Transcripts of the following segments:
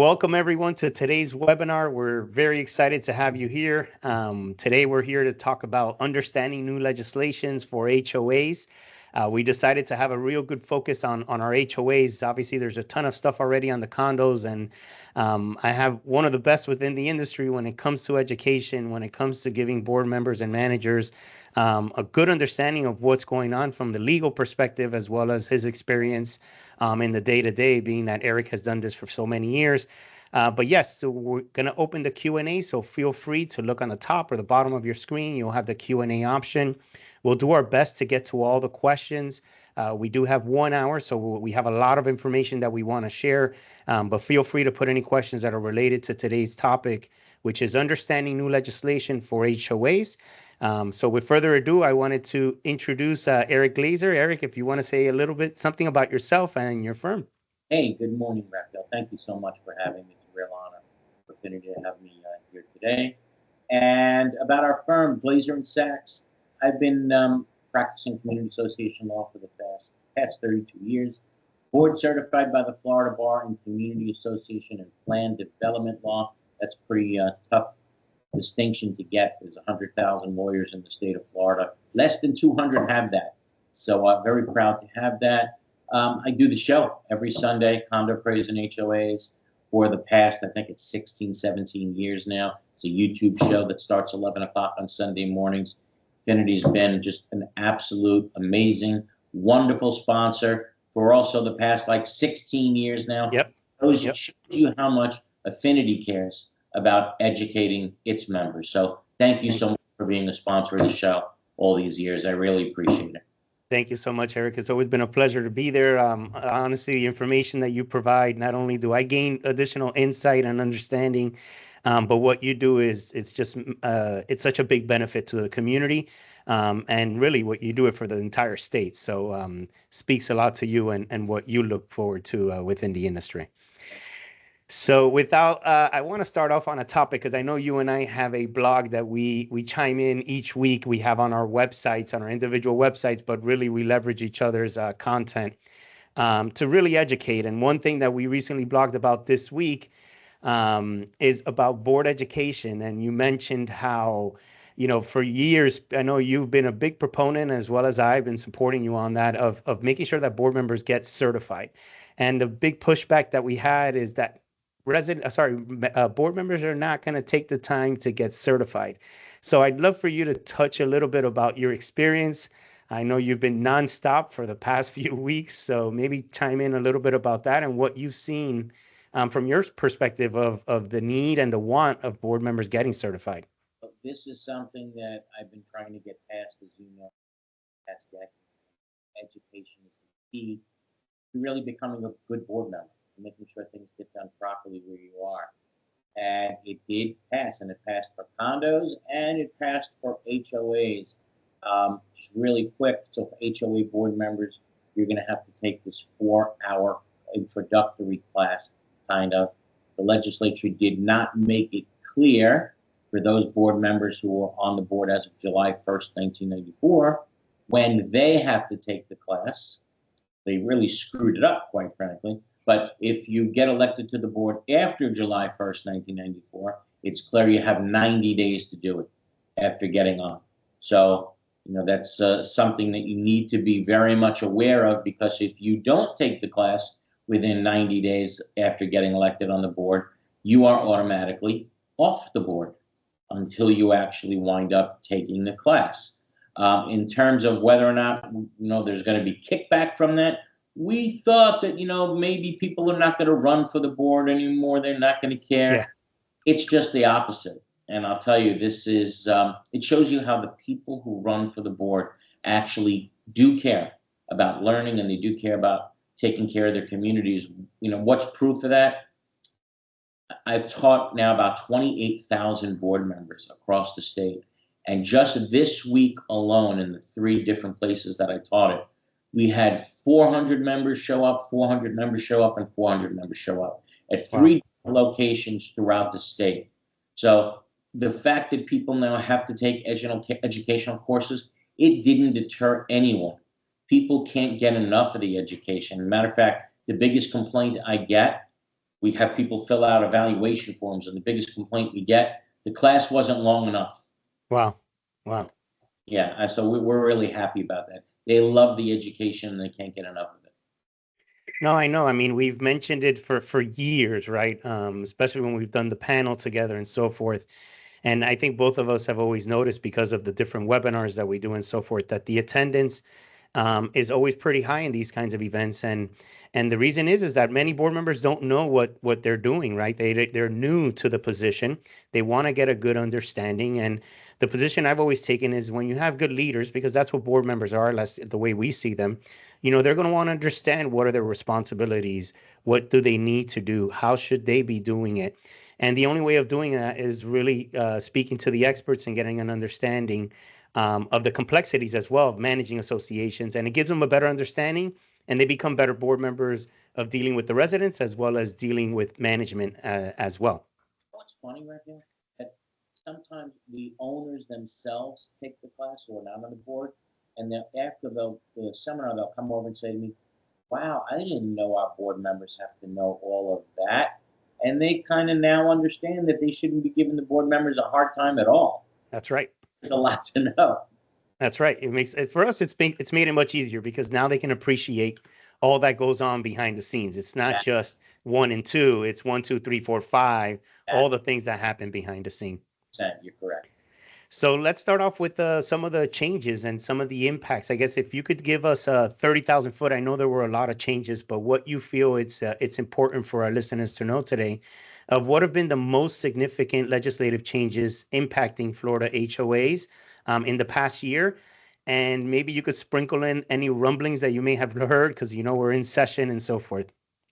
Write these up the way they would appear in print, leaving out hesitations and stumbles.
Welcome everyone to today's webinar. We're very excited to have you here. Today we're here to talk about understanding new legislations for HOAs. We decided to have a real good focus on our HOAs. Obviously, there's a ton of stuff already on the condos, and I have one of the best within the industry when it comes to education, when it comes to giving board members and managers a good understanding of what's going on from the legal perspective, as well as his experience in the day-to-day, being that Eric has done this for so many years. But yes, so we're going to open the Q&A, so feel free to look on the top or the bottom of your screen. You'll have the Q&A option. We'll do our best to get to all the questions. We do have 1 hour, so we have a lot of information that we want to share, but feel free to put any questions that are related to today's topic, which is understanding new legislation for HOAs. So with further ado, I wanted to introduce Eric Glazer. Eric, if you want to say a little bit something about yourself and your firm. Hey, good morning, Rafael. Thank you so much for having me. It's a real honor, opportunity to have me here today. And about our firm, Glazer and Sachs, I've been practicing community association law for the past 32 years. Board certified by the Florida Bar in Community Association and Plan Development Law. That's pretty tough distinction to get. There's 100,000 lawyers in the state of Florida. Less than 200 have that. So I'm very proud to have that. I do the show every Sunday, Condo Praise and HOAs, for the past, I think it's 16, 17 years now. It's a YouTube show that starts 11 o'clock on Sunday mornings. Affinity's been just an absolute amazing, wonderful sponsor for also the past 16 years now. Yep. Shows you how much Affinity cares about educating its members. So thank you so much for being a sponsor of the show all these years. I really appreciate it. Thank you so much, Eric. It's always been a pleasure to be there. Honestly, the information that you provide, not only do I gain additional insight and understanding, but what you do is it's such a big benefit to the community, and really what you do it for the entire state. So speaks a lot to you and what you look forward to within the industry. So I want to start off on a topic, because I know you and I have a blog that we chime in each week. We have on our websites, on our individual websites, but really we leverage each other's content to really educate. And one thing that we recently blogged about this week is about board education. And you mentioned how, for years, I know you've been a big proponent, as well as I've been supporting you on that, of making sure that board members get certified. And the big pushback that we had is that board members are not going to take the time to get certified. So I'd love for you to touch a little bit about your experience. I know you've been nonstop for the past few weeks, so maybe chime in a little bit about that and what you've seen from your perspective of the need and the want of board members getting certified. This is something that I've been trying to get past, as you know, past decade. Education is the key to really becoming a good board member, making sure things get done properly where you are. And it did pass, and it passed for condos, and it passed for HOAs. Just really quick, so for HOA board members, you're going to have to take this 4-hour introductory class, kind of. The legislature did not make it clear for those board members who were on the board as of July 1st, 1994, when they have to take the class. They really screwed it up, quite frankly. But if you get elected to the board after July 1st, 1994, it's clear you have 90 days to do it after getting on. So, that's something that you need to be very much aware of, because if you don't take the class within 90 days after getting elected on the board, you are automatically off the board until you actually wind up taking the class. In terms of whether or not, there's going to be kickback from that, we thought that, maybe people are not going to run for the board anymore. They're not going to care. Yeah. It's just the opposite. And I'll tell you, this is, it shows you how the people who run for the board actually do care about learning, and they do care about taking care of their communities. What's proof of that? I've taught now about 28,000 board members across the state. And just this week alone, in the 3 different places that I taught it, we had 400 members show up, 400 members show up, and 400 members show up at 3 different locations throughout the state. So the fact that people now have to take educational courses, it didn't deter anyone. People can't get enough of the education. Matter of fact, the biggest complaint I get We have people fill out evaluation forms, and the biggest complaint we get, the class wasn't long enough. Wow. Wow. Yeah, so we're really happy about that. They love the education, and they can't get enough of it. No, I know. I mean, we've mentioned it for years, right? Especially when we've done the panel together and so forth. And I think both of us have always noticed because of the different webinars that we do and so forth that the attendance is always pretty high in these kinds of events. And the reason is that many board members don't know what they're doing, right? They're new to the position. They want to get a good understanding. And the position I've always taken is when you have good leaders, because that's what board members are, that's the way we see them. They're going to want to understand what are their responsibilities, what do they need to do, how should they be doing it. And the only way of doing that is really speaking to the experts and getting an understanding of the complexities as well of managing associations. And it gives them a better understanding, and they become better board members of dealing with the residents as well as dealing with management as well. What's funny right now? That sometimes the owners themselves take the class or not on the board, and then after the seminar, they'll come over and say to me, wow, I didn't know our board members have to know all of that. And they kind of now understand that they shouldn't be giving the board members a hard time at all. That's right. There's a lot to know. That's right. It makes it for us. It's made it much easier because now they can appreciate all that goes on behind the scenes. It's not just 1 and 2. It's 1, 2, 3, 4, 5. All the things that happen behind the scene. You're correct. So let's start off with some of the changes and some of the impacts. I guess if you could give us a 30,000 foot, I know there were a lot of changes, but what you feel it's important for our listeners to know today of what have been the most significant legislative changes impacting Florida HOAs in the past year. And maybe you could sprinkle in any rumblings that you may have heard because we're in session and so forth.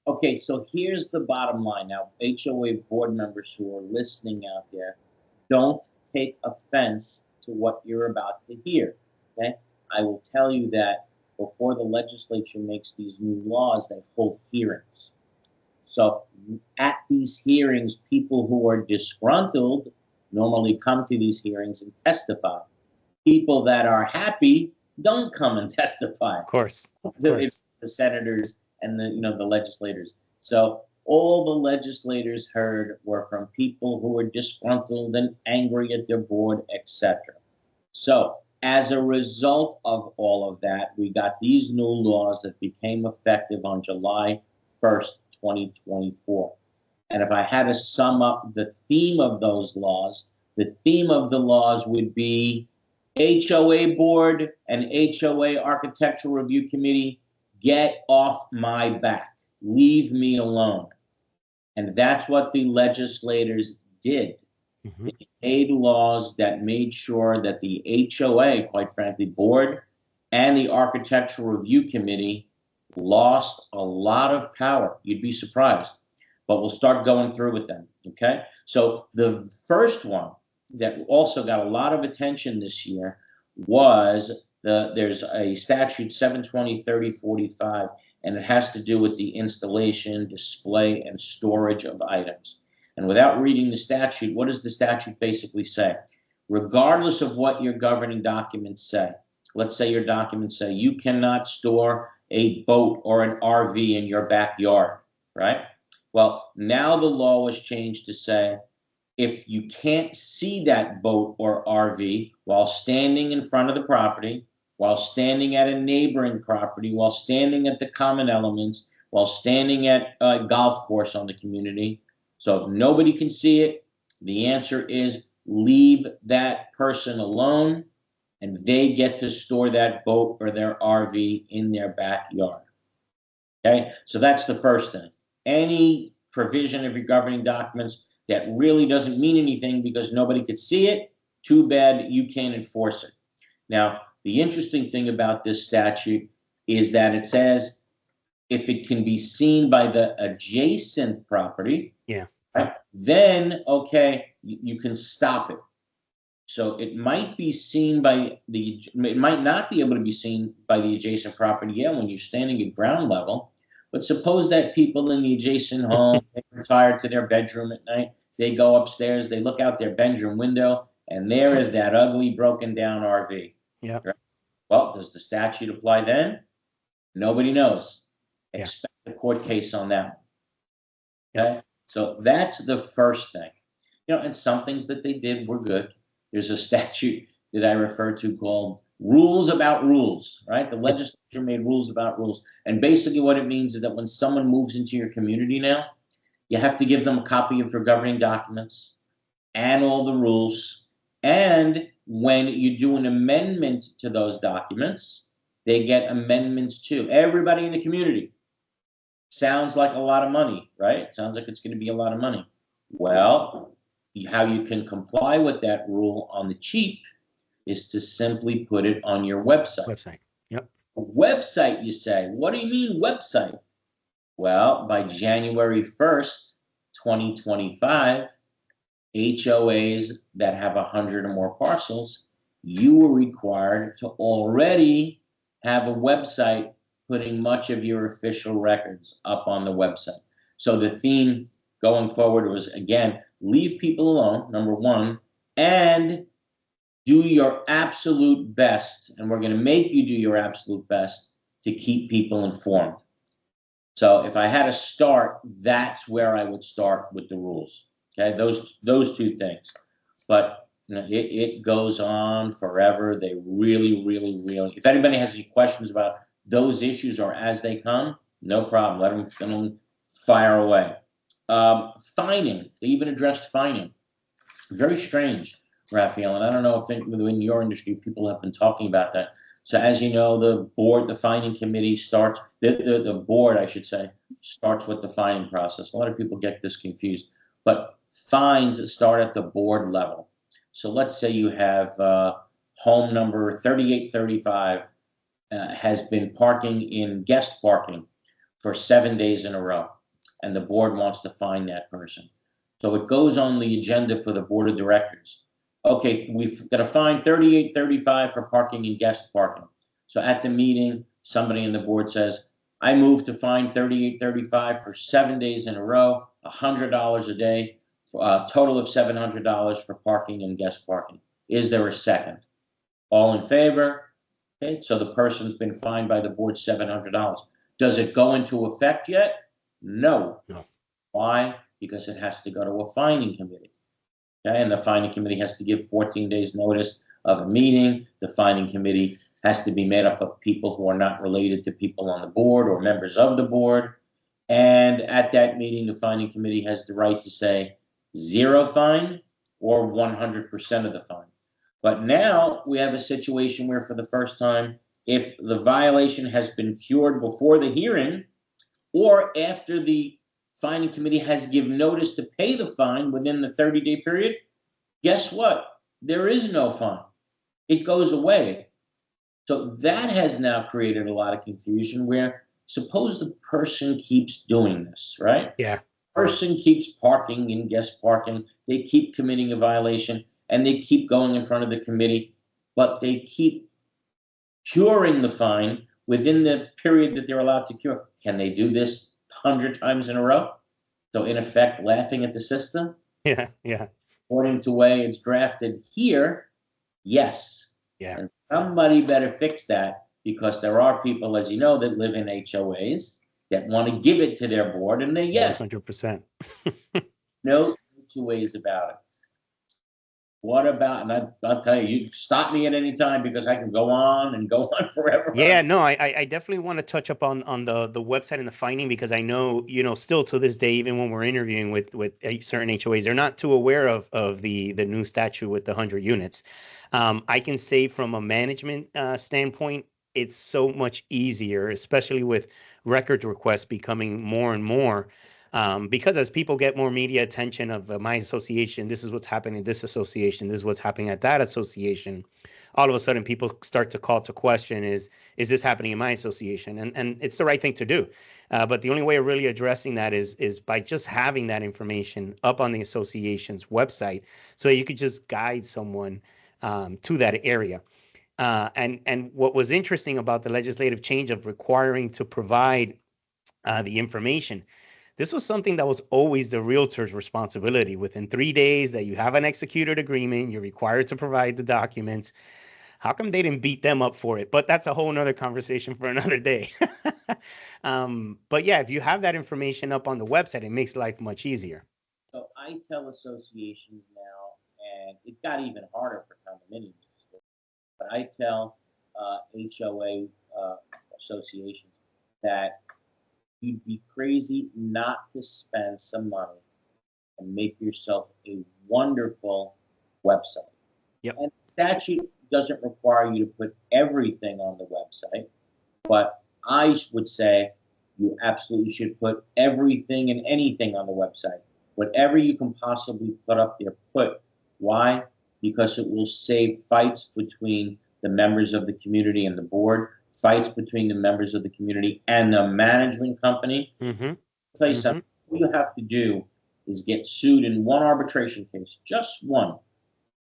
Okay, so here's the bottom line. Now, HOA board members who are listening out there, don't take offense to what you're about to hear. Okay, I will tell you that before the legislature makes these new laws, they hold hearings. So at these hearings, people who are disgruntled normally come to these hearings and testify. People that are happy don't come and testify. Of course. The senators and the legislators. So all the legislators heard were from people who were disgruntled and angry at their board, etc. So as a result of all of that, we got these new laws that became effective on July 1st, 2024. And if I had to sum up the theme of those laws, the theme of the laws would be HOA board and HOA architectural review committee, get off my back. Leave me alone. And that's what the legislators did. Mm-hmm. They made laws that made sure that the HOA, quite frankly, board and the architectural review committee lost a lot of power. You'd be surprised. But we'll start going through with them, okay? So the first one that also got a lot of attention this year was there's a statute 720-3045, and it has to do with the installation, display, and storage of items. And without reading the statute, what does the statute basically say? Regardless of what your governing documents say, let's say your documents say you cannot store a boat or an RV in your backyard, right? Well, now the law was changed to say if you can't see that boat or RV while standing in front of the property, while standing at a neighboring property, while standing at the common elements, while standing at a golf course on the community. So if nobody can see it, the answer is leave that person alone, and they get to store that boat or their RV in their backyard. Okay, so that's the first thing. Any provision of your governing documents that really doesn't mean anything because nobody could see it, too bad, you can't enforce it. Now, the interesting thing about this statute is that it says if it can be seen by the adjacent property, right, then, okay, you can stop it. So it might be seen it might not be able to be seen by the adjacent property, when you're standing at ground level. But suppose that people in the adjacent home, they retire to their bedroom at night, they go upstairs, they look out their bedroom window, and there is that ugly, broken down RV. Yeah. Right? Well, does the statute apply then? Nobody knows. Expect a court case on that. Okay, so that's the first thing. And some things that they did were good. There's a statute that I refer to called rules about rules, right? The Yep. legislature made rules about rules. And basically what it means is that when someone moves into your community now, you have to give them a copy of your governing documents and all the rules. And when you do an amendment to those documents, they get amendments too. Everybody in the community. Sounds like a lot of money, right? Sounds like it's going to be a lot of money. Well, how you can comply with that rule on the cheap is to simply put it on your website. Website. Yep. A website, you say. What do you mean website? Well, by January 1st, 2025, HOAs that have 100 or more parcels, you are required to already have a website putting much of your official records up on the website. So the theme going forward was, again, leave people alone, number one, and do your absolute best, and we're going to make you do your absolute best to keep people informed. So if I had to start, that's where I would start with the rules. Okay, those two things. But it goes on forever. They really, really, really. If anybody has any questions about those issues or as they come, no problem. Let them fire away. Fining. They even addressed fining. Very strange, Rafael. And I don't know if in your industry people have been talking about that. So as you know, the fining committee starts, the board, I should say, starts with the fining process. A lot of people get this confused, but fines start at the board level. So let's say you have home number 3835 has been parking in guest parking for 7 days in a row, and the board wants to fine that person. So it goes on the agenda for the board of directors. Okay, we've got to fine 3835 for parking in guest parking. So at the meeting, somebody in the board says, I move to fine 3835 for 7 days in a row, $100 a day, for a total of $700 for parking and guest parking. Is there a second? All in favor? Okay, so the person's been fined by the board $700. Does it go into effect yet? No. No. Why? Because it has to go to a fining committee. Okay, and the fining committee has to give 14 days notice of a meeting. The fining committee has to be made up of people who are not related to people on the board or members of the board. And at that meeting, the fining committee has the right to say 0 fine or 100% of the fine. But now we have a situation where for the first time, if the violation has been cured before the hearing or after the fining committee has given notice to pay the fine within the 30-day period, guess what? There is no fine. It goes away. So that has now created a lot of confusion where suppose the person keeps doing this, right? Yeah. Person keeps parking in guest parking. They keep committing a violation and they keep going in front of the committee, but they keep curing the fine within the period that they're allowed to cure. Can they do this 100 times in a row? So in effect, laughing at the system? Yeah. Yeah. According to the way it's drafted here, yes. Yeah. And somebody better fix that because there are people, as you know, that live in HOAs that want to give it to their board, and they, yes, 100%. no two ways about it. What about, and I'll tell you, you stop me at any time because I can go on and go on forever. Yeah, no, I definitely want to touch up on the website and the finding because I know, still to this day, even when we're interviewing with certain HOAs, they're not too aware of the new statute with the 100 units. I can say from a management standpoint, it's so much easier, especially with records requests becoming more and more. Because as people get more media attention of my association, this is what's happening in this association, this is what's happening at that association. All of a sudden, people start to call to question: Is this happening in my association? And it's the right thing to do. But the only way of really addressing that is by just having that information up on the association's website, so you could just guide someone to that area. And what was interesting about the legislative change of requiring to provide the information. This was something that was always the realtor's responsibility. Within 3 days that you have an executed agreement, you're required to provide the documents. How come they didn't beat them up for it? But that's a whole nother conversation for another day. But yeah, if you have that information up on the website, it makes life much easier. So I tell associations now, and it got even harder for condominiums, but I tell HOA associations that you'd be crazy not to spend some money and make yourself a wonderful website. Yep. And statute doesn't require you to put everything on the website, but I would say you absolutely should put everything and anything on the website. Whatever you can possibly put up there, put. Why? Because it will save fights between the members of the community and the board, fights between the members of the community and the management company. Mm-hmm. I'll tell you something, all you have to do is get sued in one arbitration case, just one,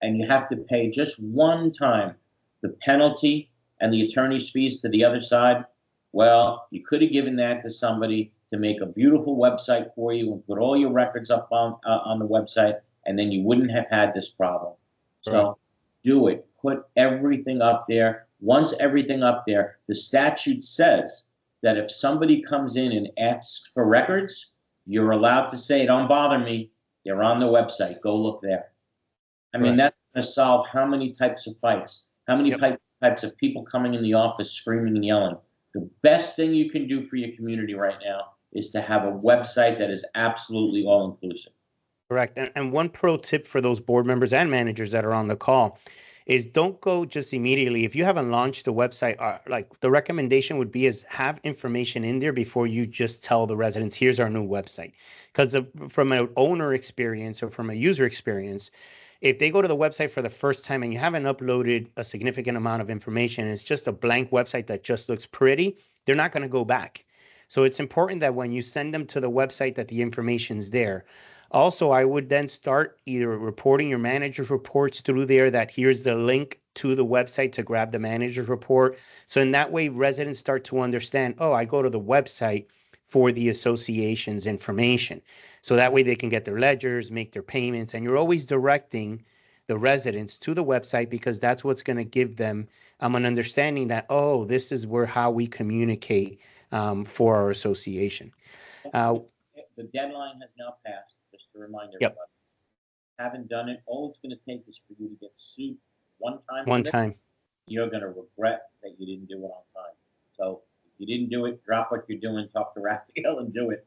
and you have to pay just one time the penalty and the attorney's fees to the other side. Well, you could have given that to somebody to make a beautiful website for you and put all your records up on the website, and then you wouldn't have had this problem. So do it. Put everything up there. Once everything up there, the statute says that if somebody comes in and asks for records, you're allowed to say, "Don't bother me. They're on the website. Go look there." I mean, that's going to solve how many types of fights, how many types of people coming in the office screaming and yelling. The best thing you can do for your community right now is to have a website that is absolutely all-inclusive. Correct. And one pro tip for those board members and managers that are on the call is don't go just immediately. If you haven't launched the website, like the recommendation would be is have information in there before you just tell the residents, here's our new website. Because from an owner experience or from a user experience, if they go to the website for the first time and you haven't uploaded a significant amount of information, it's just a blank website that just looks pretty, they're not going to go back. So it's important that when you send them to the website that the information's there. Also, I would then start either reporting your manager's reports through there, that here's the link to the website to grab the manager's report. So in that way, residents start to understand, oh, I go to the website for the association's information. So that way they can get their ledgers, make their payments, and you're always directing the residents to the website because that's what's going to give them an understanding that, oh, this is how we communicate for our association. The deadline has now passed, just to remind everybody. Haven't done it, all it's going to take is for you to get sued one time. One time. You're going to regret that you didn't do it on time. So if you didn't do it, drop what you're doing, talk to Rafael and do it.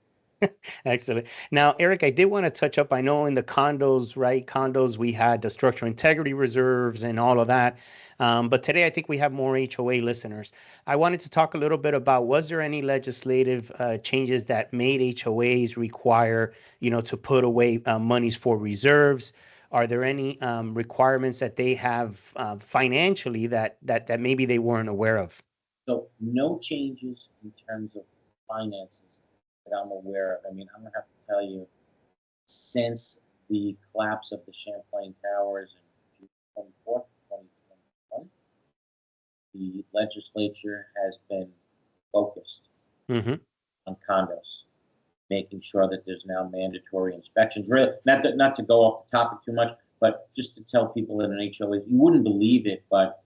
Excellent. Now, Eric, I did want to touch up. I know in the condos, right? Condos, we had the structural integrity reserves and all of that. But today, I think we have more HOA listeners. I wanted to talk a little bit about, was there any legislative changes that made HOAs require, to put away monies for reserves? Are there any requirements that they have financially that maybe they weren't aware of? So no changes in terms of finances that I'm aware of. I mean, I'm going to have to tell you, since the collapse of the Champlain Towers in June 24th, 2021, the legislature has been focused on condos, making sure that there's now mandatory inspections. Really, not to go off the topic too much, but just to tell people in an HOA, you wouldn't believe it, but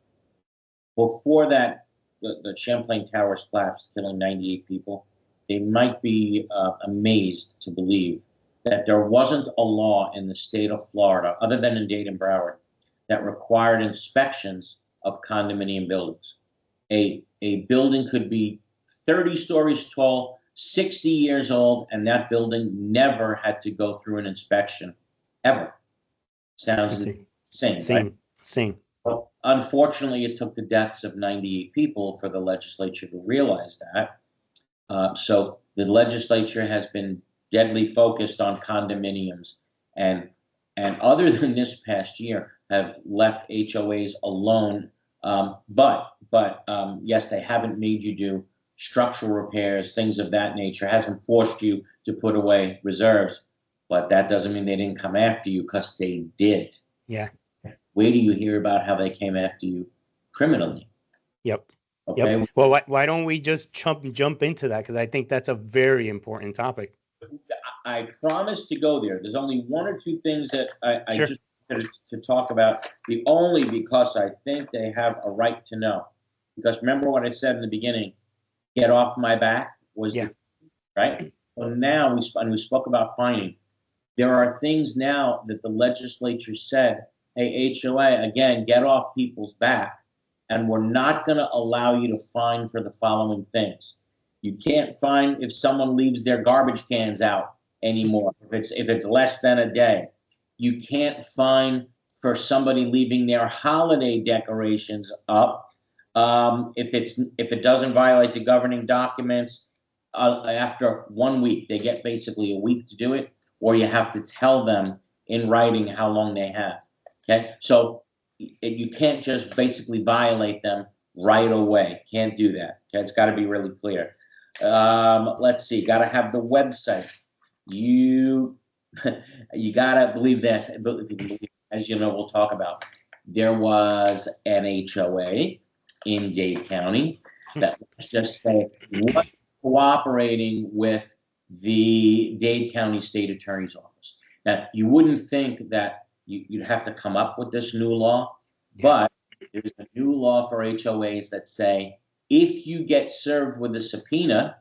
before that, the Champlain Towers collapsed, killing 98 people. They might be amazed to believe that there wasn't a law in the state of Florida, other than in Dade and Broward, that required inspections of condominium buildings. A building could be 30 stories tall, 60 years old, and that building never had to go through an inspection, ever. Sounds insane, right? Insane. Well, unfortunately, it took the deaths of 98 people for the legislature to realize that. So the legislature has been deadly focused on condominiums, and other than this past year, have left HOAs alone. But yes, they haven't made you do structural repairs, things of that nature. Hasn't forced you to put away reserves, but that doesn't mean they didn't come after you, because they did. Yeah. Wait till you hear about how they came after you criminally. Yep. Okay. Yep. Well, why don't we just jump into that? Because I think that's a very important topic. I promise to go there. There's only one or two things that I Sure. just to talk about only because I think they have a right to know. Because remember what I said in the beginning, get off my back was Yeah. right? So now we spoke about fining. There are things now that the legislature said, hey, HOA, again, get off people's back, and we're not going to allow you to fine for the following things. You can't fine if someone leaves their garbage cans out anymore, if it's less than a day. You can't fine for somebody leaving their holiday decorations up. If it doesn't violate the governing documents, after 1 week, they get basically a week to do it, or you have to tell them in writing how long they have. Okay, so you can't just basically violate them right away. Can't do that. Okay, it's got to be really clear. Let's see. Got to have the website. You you got to believe this. As you know, we'll talk about. There was an HOA in Dade County that, let's just say, was cooperating with the Dade County State Attorney's Office. Now, you wouldn't think that you'd have to come up with this new law, but there's a new law for HOAs that say if you get served with a subpoena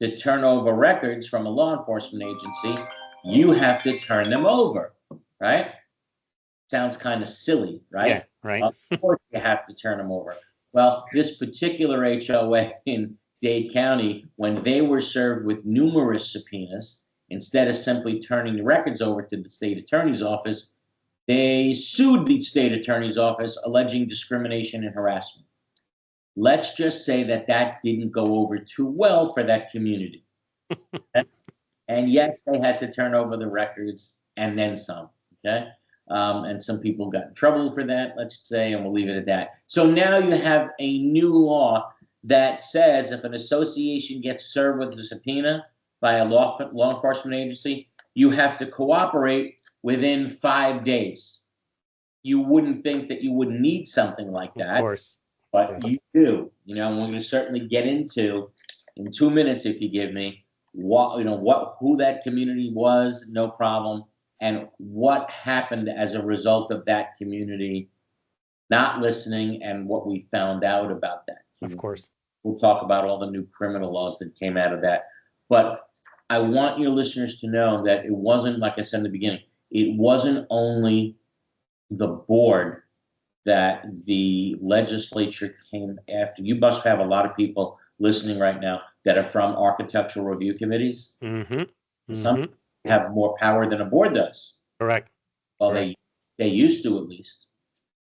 to turn over records from a law enforcement agency, you have to turn them over, right? Sounds kind of silly, right? Yeah, right. Of course you have to turn them over. Well, this particular HOA in Dade County, when they were served with numerous subpoenas, instead of simply turning the records over to the state attorney's office, they sued the state attorney's office alleging discrimination and harassment. Let's just say that didn't go over too well for that community. And yes, they had to turn over the records and then some, okay? And some people got in trouble for that, let's say, and we'll leave it at that. So now you have a new law that says if an association gets served with a subpoena by a law enforcement agency, you have to cooperate within 5 days. You wouldn't think that you would need something like that. Of course. But you do. You know, and we're going to certainly get into, in 2 minutes, if you give me, who that community was, no problem, and what happened as a result of that community not listening and what we found out about that community. Of course. We'll talk about all the new criminal laws that came out of that. But I want your listeners to know that it wasn't, like I said in the beginning, it wasn't only the board that the legislature came after. You must have a lot of people listening right now that are from architectural review committees. Some have more power than a board does. Correct. Well, they used to, at least.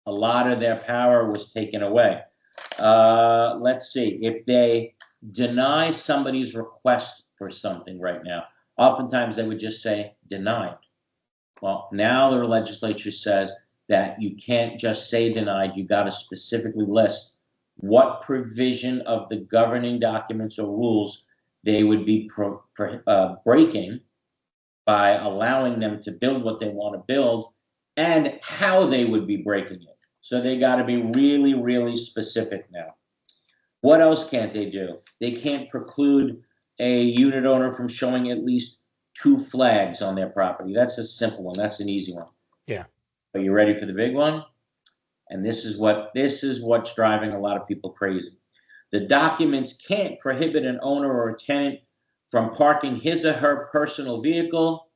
A lot of their power was taken away. Let's see. If they deny somebody's request for something right now, oftentimes they would just say denied. Well, now the legislature says that you can't just say denied. You got to specifically list what provision of the governing documents or rules they would be breaking by allowing them to build what they want to build, and how they would be breaking it. So they got to be really, really specific now. What else can't they do? They can't preclude a unit owner from showing at least 2 flags on their property. That's a simple one. That's an easy one. Yeah. Are you ready for the big one? And this is what's driving a lot of people crazy. The documents can't prohibit an owner or a tenant from parking his or her personal vehicle,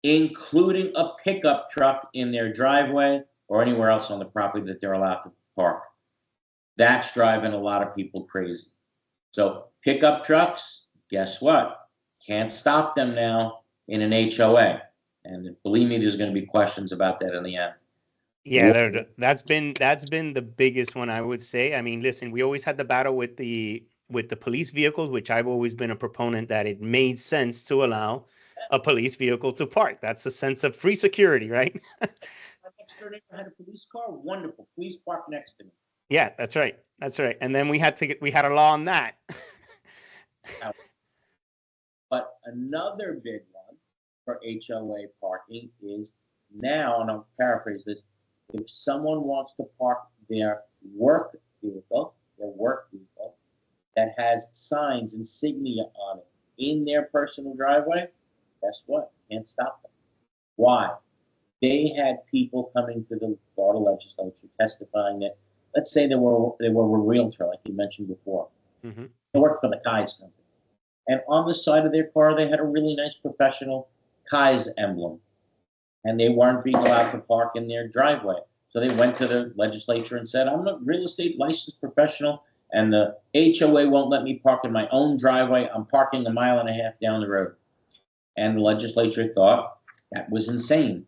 including a pickup truck, in their driveway or anywhere else on the property that they're allowed to park. That's driving a lot of people crazy. So pickup trucks, guess what? Can't stop them now in an HOA. And believe me, there's going to be questions about that in the end. Yeah, that's been the biggest one, I would say. I mean, listen, we always had the battle with the police vehicles, which I've always been a proponent that it made sense to allow a police vehicle to park. That's a sense of free security, right? My next door neighbor had a police car. Wonderful. Please park next to me. Yeah, that's right. That's right. And then we had a law on that. But another big one for HOA parking is now, and I'll paraphrase this, if someone wants to park their work vehicle that has signs, insignia on it in their personal driveway, guess what? Can't stop them. Why? they had people coming to the Florida legislature testifying that, let's say they were a realtor, like you mentioned before. Hmm. They worked for the Kai's company. And on the side of their car, they had a really nice professional Kai's emblem. And they weren't being allowed to park in their driveway. So they went to the legislature and said, I'm a real estate licensed professional, and the HOA won't let me park in my own driveway. I'm parking a mile and a half down the road. And the legislature thought that was insane.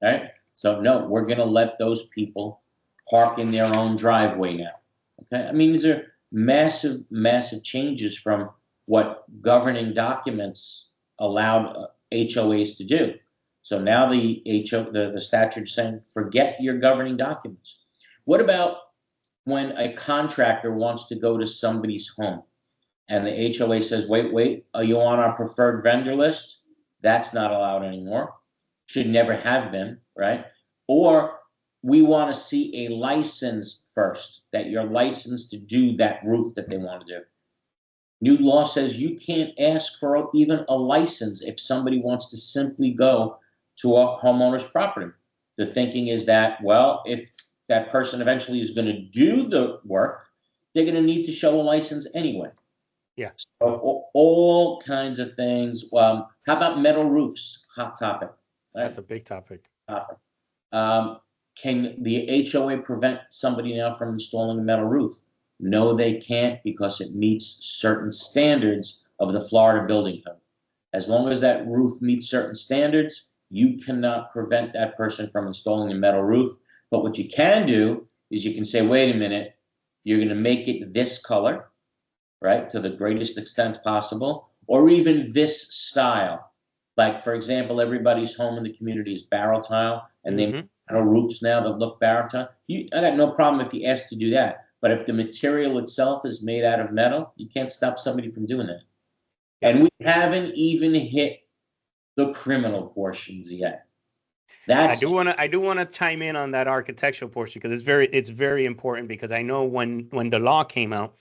Right? So no, we're going to let those people park in their own driveway now. Okay, I mean these are massive, massive changes from what governing documents allowed HOAs to do. So now the statute is saying forget your governing documents. What about when a contractor wants to go to somebody's home and the HOA says, wait, are you on our preferred vendor list? That's not allowed anymore. Should never have been, right? Or we want to see a license first, that you're licensed to do that roof that they want to do. New law says you can't ask for even a license if somebody wants to simply go to a homeowner's property. The thinking is that, well, if that person eventually is going to do the work, they're going to need to show a license anyway. Yeah, So all kinds of things. How about metal roofs? Hot topic. that's Right? a big topic. Topic. Um, can the HOA prevent somebody now from installing a metal roof? No, they can't, because it meets certain standards of the Florida Building Code. As long as that roof meets certain standards, you cannot prevent that person from installing a metal roof. But what you can do is you can say, wait a minute, you're going to make it this color, right, to the greatest extent possible, or even this style. Like, for example, everybody's home in the community is barrel tile, and they Hmm. have roofs now that look barrel tile. I got no problem if you ask to do that. But if the material itself is made out of metal, you can't stop somebody from doing that. Yep. And we haven't even hit the criminal portions yet. I That's do want to chime in on that architectural portion because it's very important because I know when the law came out,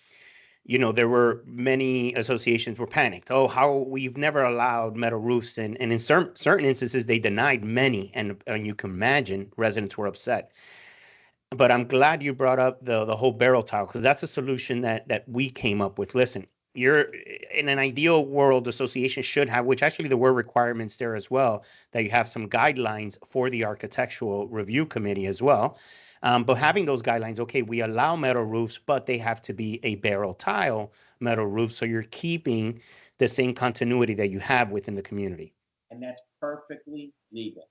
there were many associations were panicked. Oh, how we've never allowed metal roofs, and in certain instances they denied many, and you can imagine residents were upset. But I'm glad you brought up the whole barrel tile because that's a solution that we came up with. Listen, you're in an ideal world, association should have, which actually there were requirements there as well, that you have some guidelines for the architectural review committee as well. But having those guidelines, okay, we allow metal roofs, but they have to be a barrel tile metal roof, so you're keeping the same continuity that you have within the community. and that's perfectly legal.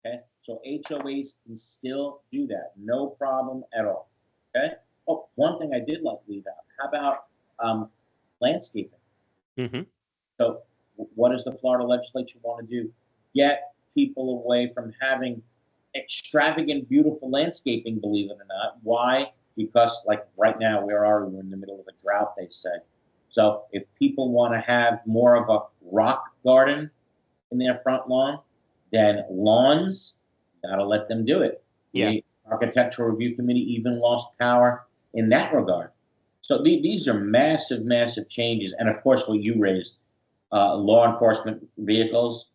Okay, so HOAs can still do that, no problem at all. Okay. Oh, one thing I did like to leave out. How about landscaping? Hmm. So, what does the Florida legislature want to do? Get people away from having extravagant, beautiful landscaping. Believe it or not. Why? Because, like right now, where are we? We're in the middle of a drought. They say. So, if people want to have more of a rock garden in their front lawn, then lawns, gotta let them do it. Yeah. The Architectural Review Committee even lost power in that regard. So these are massive, massive changes. And of course, what you raised, law enforcement vehicles,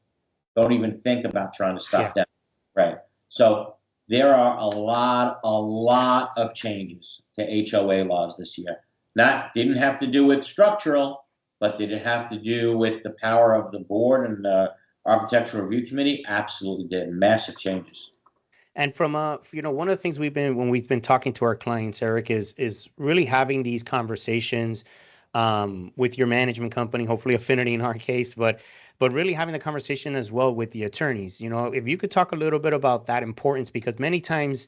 don't even think about trying to Yeah. stop that. Right. So there are a lot of changes to HOA laws this year. Didn't have to do with structural, but did it have to do with the power of the board and the architectural review committee? Absolutely did. Massive changes. And from one of the things when we've been talking to our clients, Eric, is really having these conversations with your management company, hopefully Affinity in our case, but really having the conversation as well with the attorneys. If you could talk a little bit about that importance, because many times,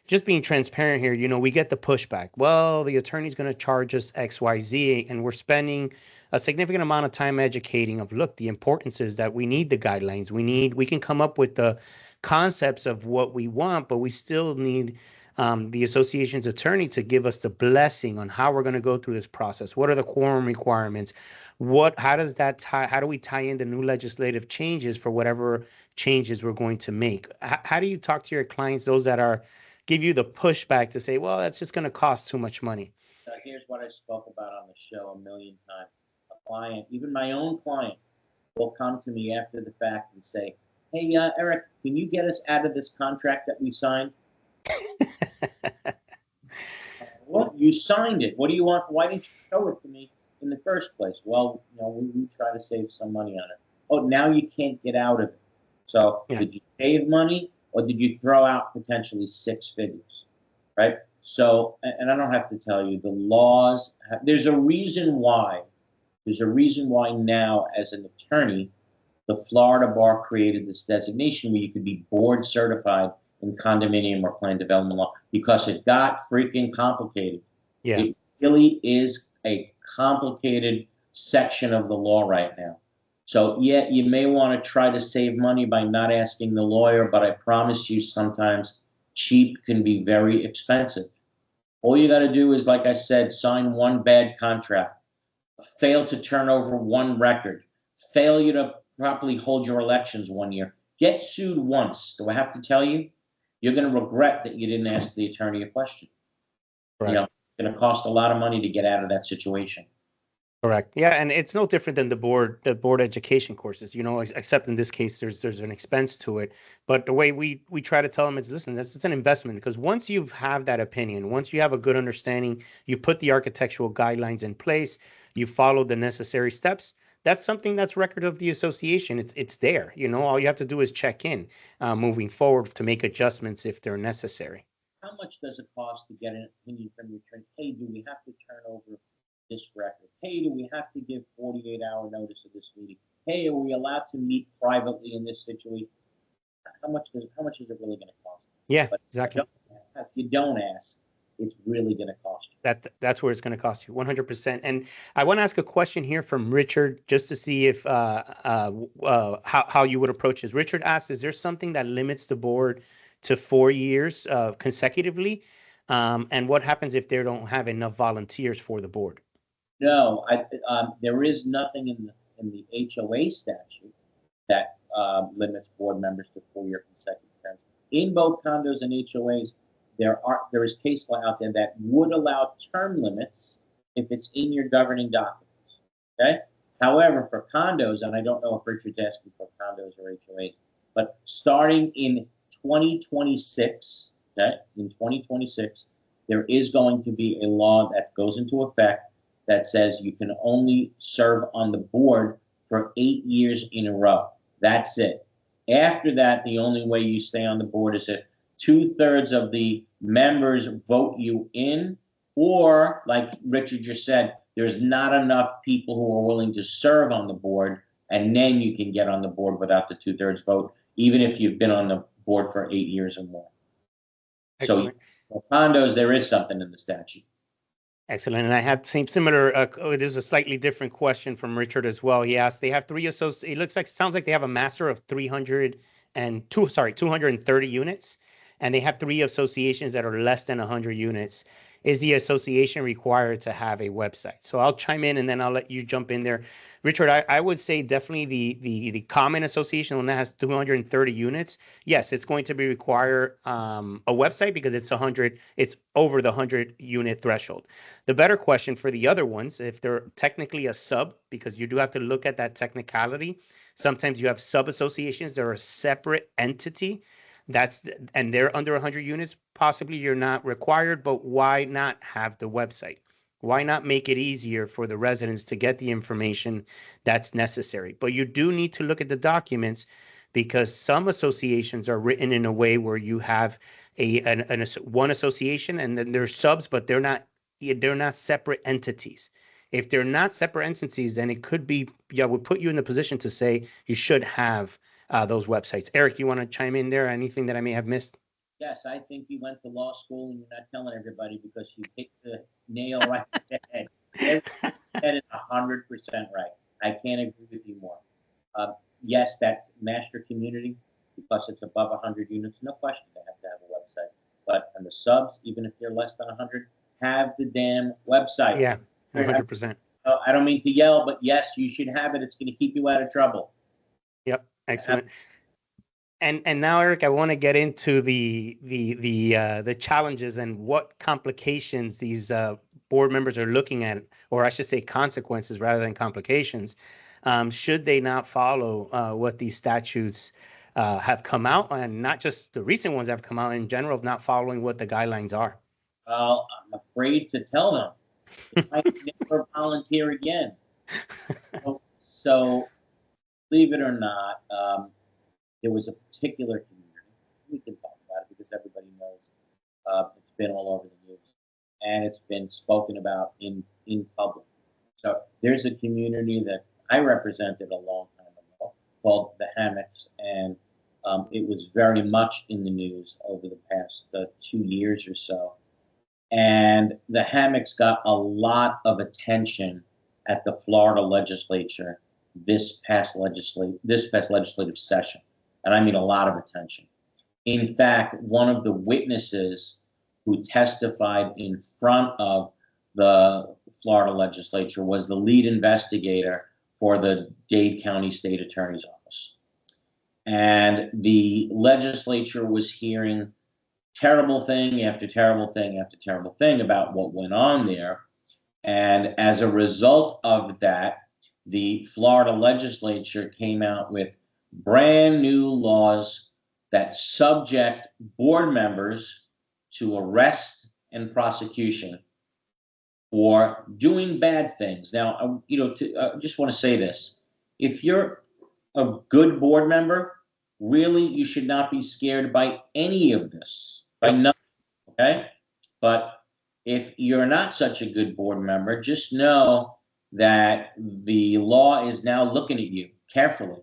just being transparent here, we get the pushback. Well, the attorney's going to charge us XYZ, and we're spending a significant amount of time educating of, look, the importance is that we need the guidelines. We can come up with the concepts of what we want, but we still need the association's attorney to give us the blessing on how we're going to go through this process. What are the quorum requirements? How does that tie? How do we tie in the new legislative changes for whatever changes we're going to make? How do you talk to your clients, those that are give you the pushback to say, well, that's just going to cost too much money? Here's what I spoke about on the show a million times. A client, even my own client, will come to me after the fact and say, hey, Eric, can you get us out of this contract that we signed? What? You signed it. What do you want? Why didn't you show it to me in the first place? Well, we try to save some money on it. Oh, now you can't get out of it. So Yeah. did you save money or did you throw out potentially six figures? Right? So, and I don't have to tell you, the laws, there's a reason why. There's a reason why now, as an attorney, the Florida bar created this designation where you could be board certified in condominium or plan development law because it got freaking complicated. Yeah. It really is a complicated section of the law right now. So yeah, you may want to try to save money by not asking the lawyer, but I promise you sometimes cheap can be very expensive. All you got to do is, like I said, sign one bad contract, fail to turn over one record, failure to properly hold your elections one year, get sued once. Do I have to tell you? You're going to regret that you didn't ask the attorney a question. Correct. It's going to cost a lot of money to get out of that situation. Correct. Yeah, and it's no different than the board education courses. Except in this case, there's an expense to it. But the way we try to tell them is, listen, it's an investment because once you have that opinion, once you have a good understanding, you put the architectural guidelines in place, you follow the necessary steps. That's something that's record of the association. It's there. All you have to do is check in, moving forward to make adjustments if they're necessary. How much does it cost to get an opinion from your attorney? Hey, do we have to turn over this record? Hey, do we have to give 48-hour notice of this meeting? Hey, are we allowed to meet privately in this situation? How much is it really going to cost? Yeah, But exactly. if you don't ask, it's really going to cost you. That's where it's going to cost you 100%. And I want to ask a question here from Richard just to see if how you would approach this. Richard asked, is there something that limits the board to 4 years consecutively? And what happens if they don't have enough volunteers for the board? No, there is nothing in the HOA statute that limits board members to 4-year consecutive terms. In both condos and HOAs, there is case law out there that would allow term limits if it's in your governing documents. Okay. However, for condos, and I don't know if Richard's asking for condos or HOAs, but starting in 2026, okay, in 2026, there is going to be a law that goes into effect that says you can only serve on the board for 8 years in a row. That's it. After that, the only way you stay on the board is if 2/3 of the members vote you in, or like Richard just said, there's not enough people who are willing to serve on the board, and then you can get on the board without the 2/3 vote, even if you've been on the board for 8 years or more. Excellent. So for condos, there is something in the statute. Excellent. And I had similar, there's a slightly different question from Richard as well. He asked, they have three associates. Sounds like they have a master of 230 units, and they have three associations that are less than 100 units. Is the association required to have a website? So I'll chime in and then I'll let you jump in there. Richard, I would say definitely the common association, one that has 230 units, yes, it's going to be require a website because it's over the 100 unit threshold. The better question for the other ones, if they're technically a sub, because you do have to look at that technicality. Sometimes you have sub associations that are a separate entity and they're under 100 units. Possibly you're not required, but why not have the website? Why not make it easier for the residents to get the information that's necessary? But you do need to look at the documents because some associations are written in a way where you have one association and then there's subs, but they're not separate entities. If they're not separate entities, then it could be, would put you in the position to say you should have those websites. Eric, you want to chime in there? Anything that I may have missed? Yes, I think you went to law school and you're not telling everybody because you hit the nail right on the head. Everything said is 100% right. I can't agree with you more. Yes, that master community, because it's above 100 units, no question they have to have a website. But on the subs, even if they're less than 100, have the damn website. Yeah, 100%. I don't mean to yell, but yes, you should have it. It's going to keep you out of trouble. Yep, excellent. And now, Eric, I want to get into the challenges and what complications these board members are looking at, or I should say consequences rather than complications, should they not follow what these statutes have come out, and not just the recent ones that have come out in general, of not following what the guidelines are? Well, I'm afraid to tell them. They might never volunteer again. So, believe it or not, there was a particular community. We can talk about it because everybody knows it's been all over the news and it's been spoken about in public. So there's a community that I represented a long time ago called the Hammocks, and it was very much in the news over the past 2 years or so. And the Hammocks got a lot of attention at the Florida legislature this past legislative session, and I mean a lot of attention. In fact, one of the witnesses who testified in front of the Florida legislature was the lead investigator for the Dade County State Attorney's Office. And the legislature was hearing terrible thing after terrible thing after terrible thing about what went on there. And as a result of that, the Florida legislature came out with brand new laws that subject board members to arrest and prosecution for doing bad things. Now, just want to say this. If you're a good board member, really, you should not be scared by any of this, by nothing, okay? But if you're not such a good board member, just know that the law is now looking at you carefully,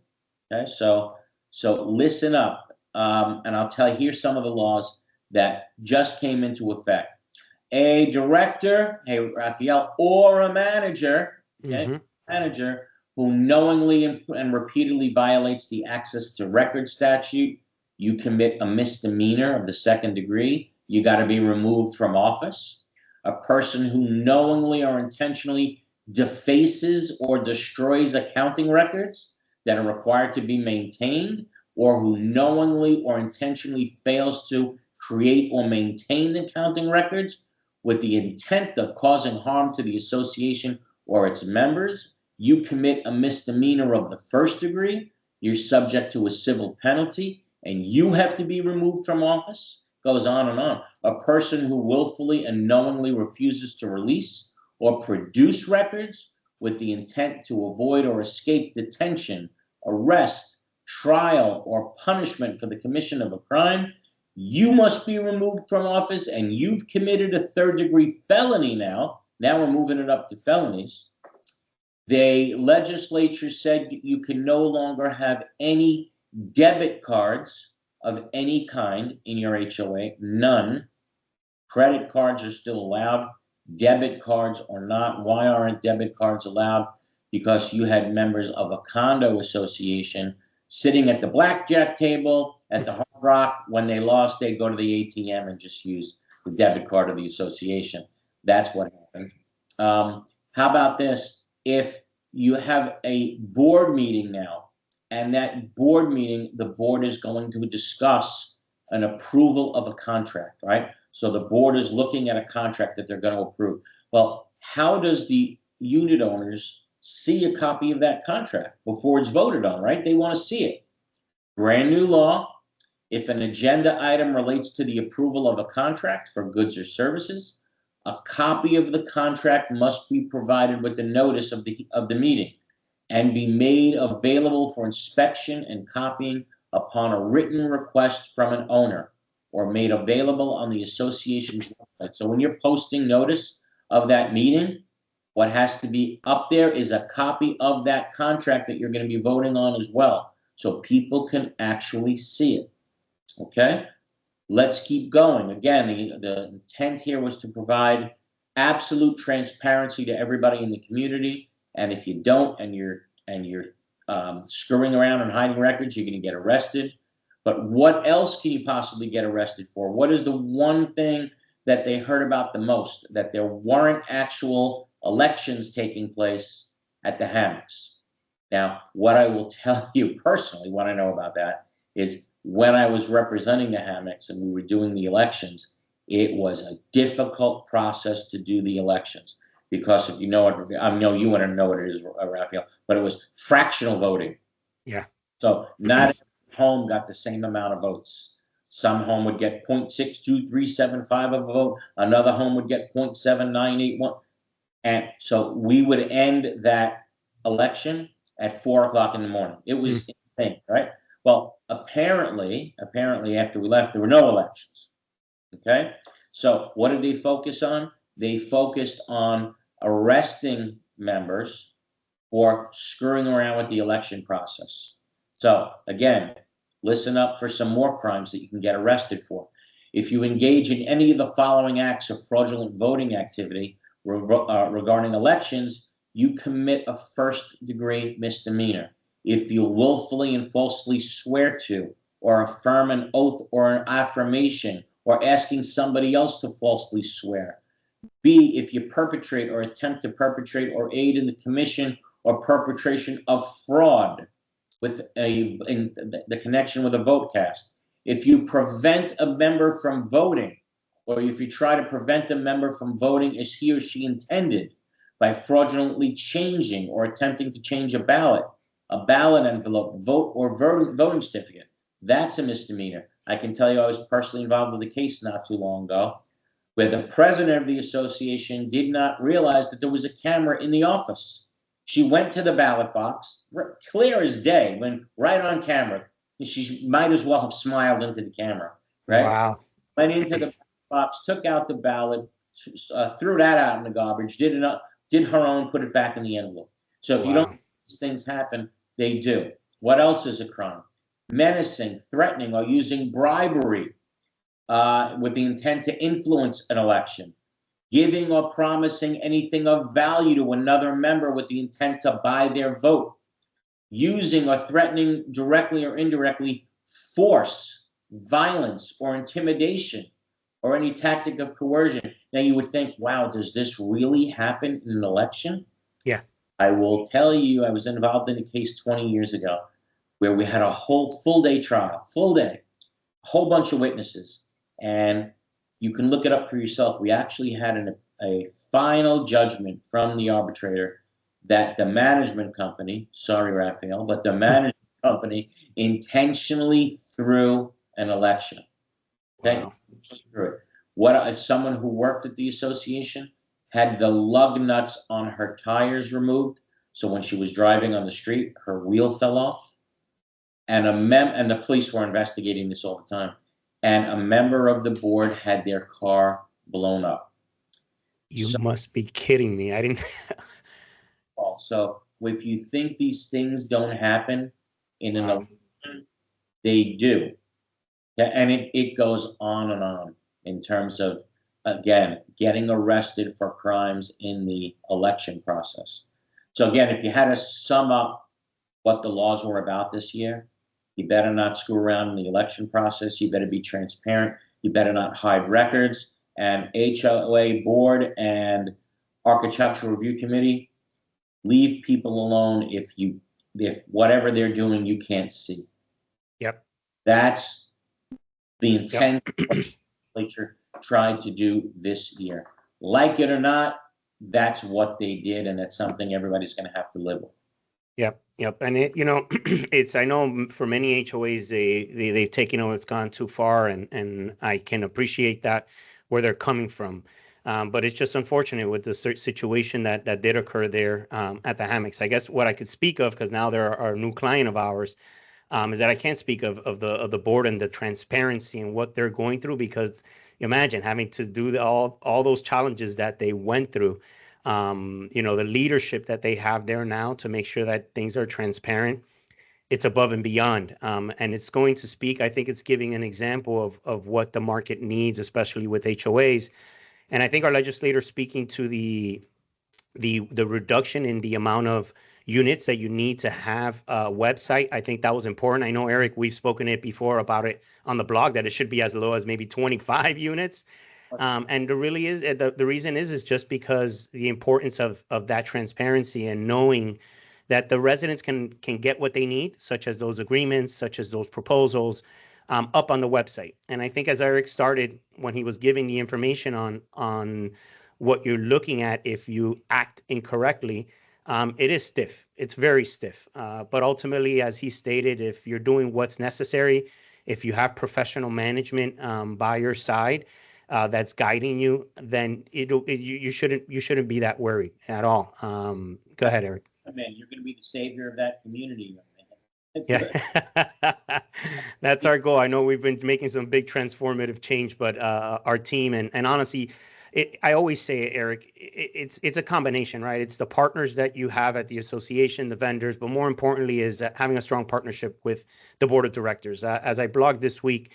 okay? So listen up, and I'll tell you, here's some of the laws that just came into effect. A director, hey, Rafael, or a manager, okay, manager who knowingly and repeatedly violates the access to record statute, you commit a misdemeanor of the second degree, you got to be removed from office. A person who knowingly or intentionally defaces or destroys accounting records that are required to be maintained, or who knowingly or intentionally fails to create or maintain accounting records with the intent of causing harm to the association or its members, you commit a misdemeanor of the first degree, you're subject to a civil penalty, and you have to be removed from office. Goes on and on. A person who willfully and knowingly refuses to release or produce records with the intent to avoid or escape detention, arrest, trial, or punishment for the commission of a crime, you must be removed from office, and you've committed a third-degree felony now. Now we're moving it up to felonies. The legislature said you can no longer have any debit cards of any kind in your HOA, none. Credit cards are still allowed. Debit cards are not. Why aren't debit cards allowed? Because you had members of a condo association sitting at the blackjack table at the Hard Rock. When they lost, they'd go to the ATM and just use the debit card of the association. That's what happened. How about this? If you have a board meeting now, and that board meeting, the board is going to discuss an approval of a contract, right? So the board is looking at a contract that they're going to approve. Well, how does the unit owners see a copy of that contract before it's voted on, right? They want to see it. Brand new law. If an agenda item relates to the approval of a contract for goods or services, a copy of the contract must be provided with the notice of the meeting and be made available for inspection and copying upon a written request from an owner, or made available on the association's website. So when you're posting notice of that meeting, what has to be up there is a copy of that contract that you're going to be voting on as well, so people can actually see it. Okay? Let's keep going. Again, the intent here was to provide absolute transparency to everybody in the community. And if you don't, and you're screwing around and hiding records, you're going to get arrested. But what else can you possibly get arrested for? What is the one thing that they heard about the most? That there weren't actual elections taking place at the Hammocks. Now, what I will tell you personally, what I know about that, is when I was representing the Hammocks and we were doing the elections, it was a difficult process to do the elections. Because if you know what, I know you want to know what it is, Rafael, but it was fractional voting. Yeah. So not home got the same amount of votes. Some home would get 0.62375 of a vote. Another home would get 0.7981. And so we would end that election at 4 o'clock in the morning. It was insane, right? Well, apparently after we left, there were no elections. Okay. So what did they focus on? They focused on arresting members for screwing around with the election process. So again, listen up for some more crimes that you can get arrested for. If you engage in any of the following acts of fraudulent voting activity regarding elections, you commit a first-degree misdemeanor. If you willfully and falsely swear to or affirm an oath or an affirmation or asking somebody else to falsely swear. B, if you perpetrate or attempt to perpetrate or aid in the commission or perpetration of fraud with in the connection with a vote cast. If you prevent a member from voting, or if you try to prevent a member from voting as he or she intended by fraudulently changing or attempting to change a ballot envelope, vote, or voting certificate, that's a misdemeanor. I can tell you I was personally involved with a case not too long ago where the president of the association did not realize that there was a camera in the office. She went to the ballot box, clear as day, when right on camera. She might as well have smiled into the camera, right? Wow. Went into the box, took out the ballot, threw that out in the garbage, did her own, put it back in the envelope. So if you don't, these things happen, they do. What else is a crime? Menacing, threatening, or using bribery with the intent to influence an election. Giving or promising anything of value to another member with the intent to buy their vote. Using or threatening directly or indirectly force, violence, or intimidation, or any tactic of coercion. Now you would think, wow, does this really happen in an election? Yeah. I will tell you, I was involved in a case 20 years ago where we had a whole full day trial, a whole bunch of witnesses. And you can look it up for yourself. We actually had a final judgment from the arbitrator that the management company, sorry, Rafael, but the management company intentionally threw an election. Okay? Wow. What someone who worked at the association had the lug nuts on her tires removed. So when she was driving on the street, her wheel fell off. And and the police were investigating this all the time. And a member of the board had their car blown up. You must be kidding me. I didn't. So if you think these things don't happen in an election, they do. And it goes on and on in terms of, again, getting arrested for crimes in the election process. So again, if you had to sum up what the laws were about this year, you better not screw around in the election process. You better be transparent. You better not hide records. And HOA board and architectural review committee, leave people alone if whatever they're doing you can't see. Yep. That's the intent of what the legislature tried to do this year. Like it or not, that's what they did, and it's something everybody's going to have to live with. Yep. And it's, I know for many HOAs, they've taken it's gone too far, and I can appreciate that, where they're coming from. But it's just unfortunate with the situation that did occur there at the hammocks. I guess what I could speak of, because now there are a new client of ours, is that I can't speak of the board and the transparency and what they're going through, because imagine having to do all those challenges that they went through. The leadership that they have there now to make sure that things are transparent, it's above and beyond. And it's going to speak, I think it's giving an example of what the market needs, especially with HOAs. And I think our legislators speaking to the reduction in the amount of units that you need to have a website. I think that was important. I know, Eric, we've spoken it before about it on the blog, that it should be as low as maybe 25 units. And there really is, the reason is just because the importance of that transparency and knowing that the residents can get what they need, such as those agreements, such as those proposals, up on the website. And I think as Eric started, when he was giving the information on what you're looking at if you act incorrectly, It is stiff. It's very stiff. But ultimately, as he stated, if you're doing what's necessary, if you have professional management by your side that's guiding you, then you shouldn't be that worried at all. Go ahead, Eric. I mean, you're going to be the savior of that community, young man. That's Yeah, good. that's our goal. I know we've been making some big transformative change, but our team and honestly, I always say it, Eric, it's a combination, right? It's the partners that you have at the association, the vendors, but more importantly is having a strong partnership with the board of directors. As I blogged this week,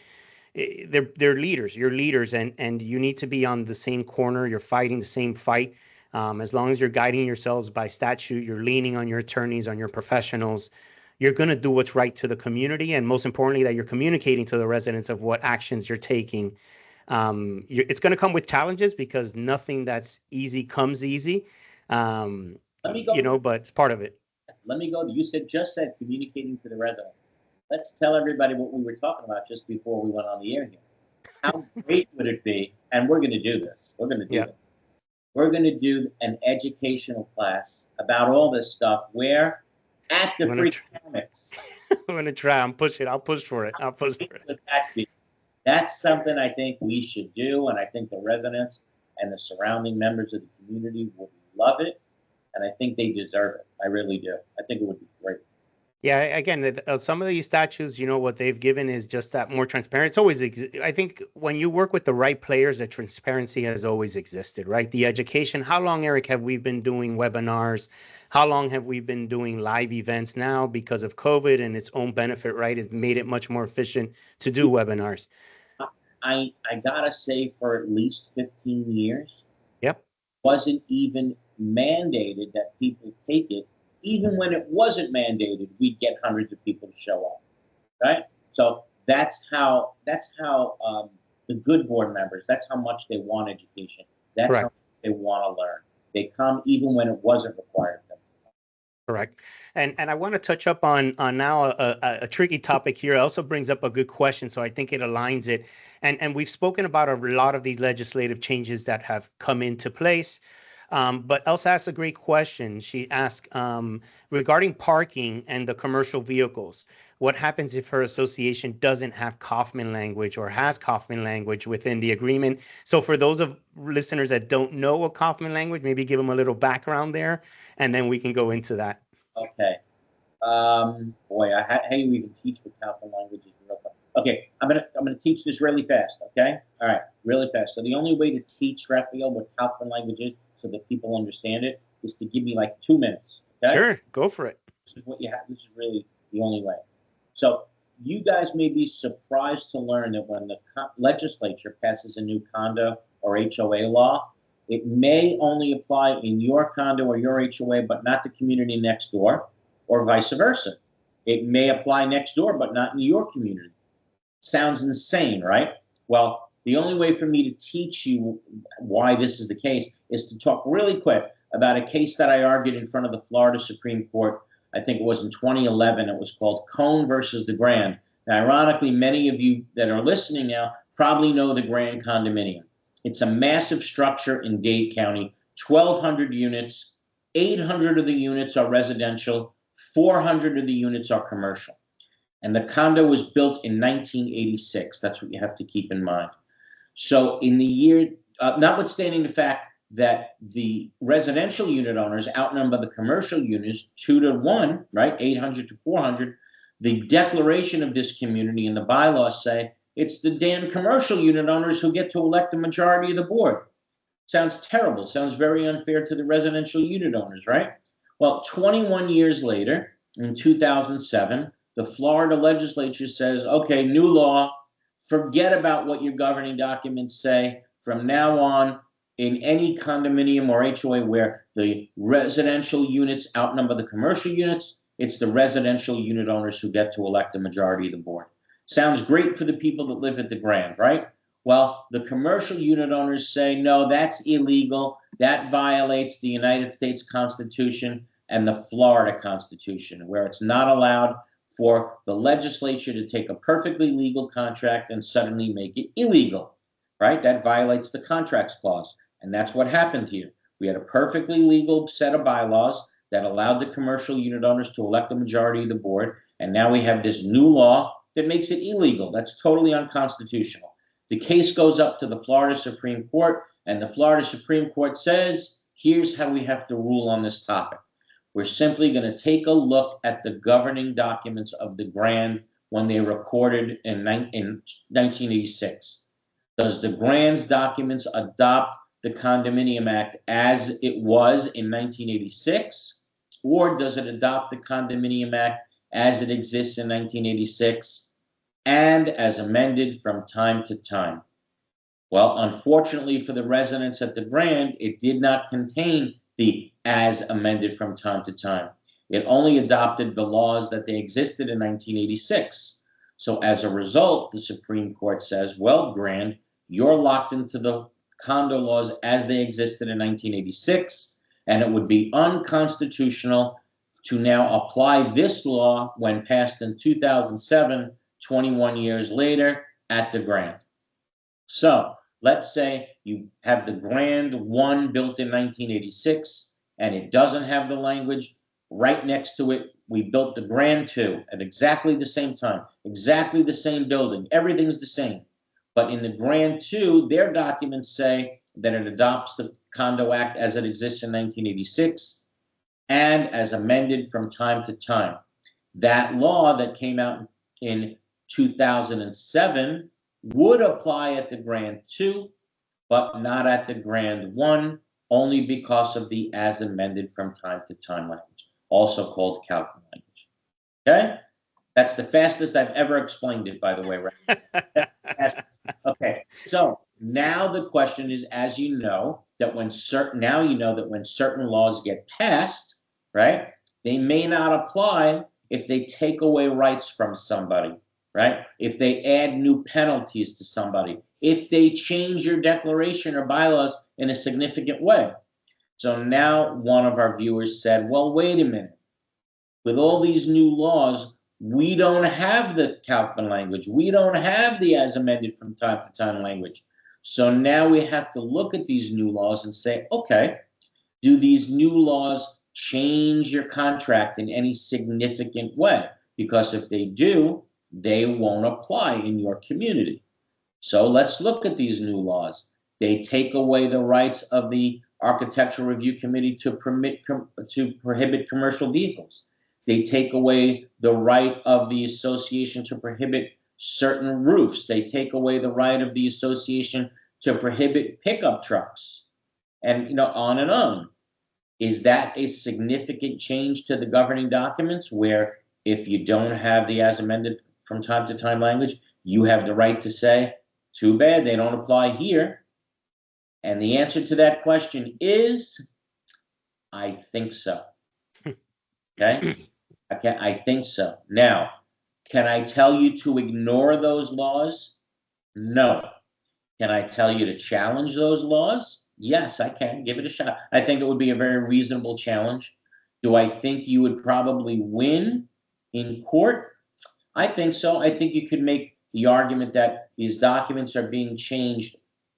they're leaders. You're leaders, and you need to be on the same corner. You're fighting the same fight. As long as you're guiding yourselves by statute, you're leaning on your attorneys, on your professionals. You're going to do what's right to the community, and most importantly, that you're communicating to the residents of what actions you're taking. It's going to come with challenges because nothing that's easy comes easy. Let me go. But it's part of it. Let me go. You just said communicating to the residents. Let's tell everybody what we were talking about just before we went on the air here. How great would it be? And we're going to do this. We're going to do Yeah. this. We're going to do an educational class about all this stuff. Where at the free comics. I'm going to try. I'll push for it. I'll push for it. That's something I think we should do, and I think the residents and the surrounding members of the community would love it, and I think they deserve it. I really do. I think it would be great. Yeah, again, some of these statues, what they've given is just that more transparent. It's always, I think when you work with the right players, the transparency has always existed, right? The education, how long, Eric, have we been doing webinars? How long have we been doing live events now because of COVID and its own benefit, right? It made it much more efficient to do webinars. I gotta say, for at least 15 years, Yep. Wasn't even mandated that people take it. Even when it wasn't mandated, we'd get hundreds of people to show up, right? So that's how the good board members. That's how much they want education. That's Correct. how much they want to learn. They come even when it wasn't required of them. Correct. And I want to touch up on now a tricky topic here. It also brings up a good question, so I think it aligns it. And we've spoken about a lot of these legislative changes that have come into place. But Elsa asked a great question. She asked regarding parking and the commercial vehicles. What happens if her association doesn't have Kaufman language or has Kaufman language within the agreement? So for those of listeners that don't know a Kaufman language, maybe give them a little background there, and then we can go into that. Okay. Boy, how do you even teach what Kaufman language is? Okay, I'm gonna teach this really fast. Okay, all right, really fast. So the only way to teach Rafael what Kaufman language is, so that people understand it, is to give me like 2 minutes. Okay? Sure, go for it. This is what you have. This is really the only way. So you guys may be surprised to learn that when the legislature passes a new condo or HOA law, it may only apply in your condo or your HOA, but not the community next door, or vice versa. It may apply next door, but not in your community. Sounds insane, right? Well, the only way for me to teach you why this is the case is to talk really quick about a case that I argued in front of the Florida Supreme Court. I think it was in 2011. It was called Cone versus the Grand. Now, ironically, many of you that are listening now probably know the Grand condominium. It's a massive structure in Dade County, 1,200 units. 800 of the units are residential. 400 of the units are commercial. And the condo was built in 1986. That's what you have to keep in mind. So in the year, notwithstanding the fact that the residential unit owners outnumber the commercial units 2-1, right? 800 to 400. The declaration of this community and the bylaws say it's the damn commercial unit owners who get to elect the majority of the board. Sounds terrible. Sounds very unfair to the residential unit owners, right? Well, 21 years later, in 2007, the Florida legislature says, okay, new law, forget about what your governing documents say. From now on, in any condominium or HOA where the residential units outnumber the commercial units, it's the residential unit owners who get to elect the majority of the board. Sounds great for the people that live at the Grand, right? Well, the commercial unit owners say, no, that's illegal. That violates the United States Constitution and the Florida Constitution, where it's not allowed for the legislature to take a perfectly legal contract and suddenly make it illegal, right? That violates the contracts clause. And that's what happened here. We had a perfectly legal set of bylaws. that allowed the commercial unit owners to elect the majority of the board, and now we have this new law that makes it illegal. That's totally unconstitutional. The case goes up to the Florida Supreme Court, and the Florida Supreme Court says, here's how we have to rule on this topic. We're simply going to take a look at the governing documents of the Grand when they were recorded in 1986. Does the Grand's documents adopt the Condominium Act as it was in 1986, or does it adopt the Condominium Act as it exists in 1986 and as amended from time to time? Well, unfortunately for the residents at the Grand, it did not contain the as amended from time to time. It only adopted the laws that they existed in 1986. So as a result, the Supreme Court says, well, Grand, you're locked into the condo laws as they existed in 1986, and it would be unconstitutional to now apply this law when passed in 2007, 21 years later, at the Grand. So let's say you have the Grand 1 built in 1986, and it doesn't have the language. Right next to it, we built the Grand 2 at exactly the same time, exactly the same building. Everything's the same. But in the Grand 2, their documents say that it adopts the Condo Act as it exists in 1986 and as amended from time to time. That law that came out in 2007 would apply at the Grand 2, but not at the Grand 1, only because of the as amended from time to time language, also called Kaufman language. Okay? That's the fastest I've ever explained it, by the way. Right? Okay, so now the question is, as you know, that when certain laws get passed, right, they may not apply if they take away rights from somebody, right? If they add new penalties to somebody, if they change your declaration or bylaws in a significant way. So now one of our viewers said, well, wait a minute. With all these new laws, we don't have the Kaufman language. We don't have the as amended from time to time language. So now we have to look at these new laws and say, okay, do these new laws change your contract in any significant way? Because if they do, they won't apply in your community. So let's look at these new laws. They take away the rights of the Architectural Review Committee to prohibit commercial vehicles. They take away the right of the association to prohibit certain roofs. They take away the right of the association to prohibit pickup trucks, and on and on. Is that a significant change to the governing documents where if you don't have the as amended from time to time language, you have the right to say, too bad, they don't apply here? And the answer to that question is, I think so. Okay? I think so. Now, can I tell you to ignore those laws? No. Can I tell you to challenge those laws? Yes, I can. Give it a shot. I think it would be a very reasonable challenge. Do I think you would probably win in court? I think so. I think you could make the argument that these documents are being changed